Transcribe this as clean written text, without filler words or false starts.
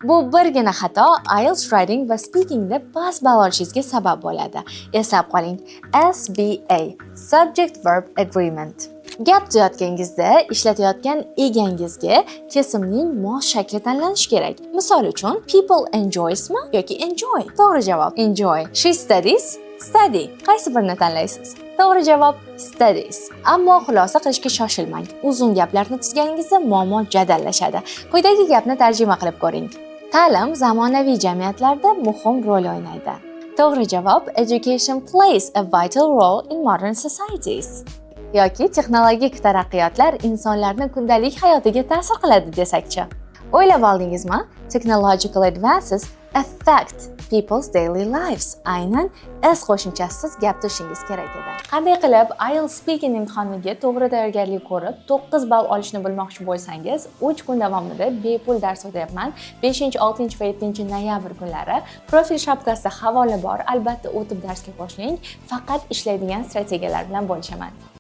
Bu birgina xato IELTS writing va speakingda past ball olishingizga sabab bo'ladi. Eslab qoling. SVA Subject Verb Agreement. Gap tuzayotganingizda ishlatayotgan egangizga kesimning mos shakli tanlanishi kerak. Misol uchun, people enjoysmi yoki enjoy? To'g'ri javob enjoy. She studies, study. Qaysi birini tanlaysiz? To'g'ri javob studies. Ammo xulosa qilishga shoshilmang. Uzun gaplarni tuzganingizda muammo jadallashadi. Quyidagi gapni tarjima qilib ko'ring. Ta'lim zamonaviy jamiyatlarda muhim rol o'ynaydi. To'g'ri javob education plays a vital role in modern societies. Yoki texnologik taraqqiyotlar insonlarning kundalik hayotiga ta'sir qiladi desakchi. O'ylab oldingizmi? Technological advances affect people's daily lives. Aynan s qo'shimchasiz gap tushishingiz kerak edi. Qanday qilib IELTS speaking imtihoniga to'g'ri tayyorgarlik ko'rib 9 ball olishni bilmoqchi bo'lsangiz, 3 kun davomida bepul dars o'tyapman. 5, 6 va 7 noyabr kunlari profil shapkasida havola bor. Albatta o'tib darsga boshlang. Faqat ishlaydigan strategiyalar bilan bo'lishaman.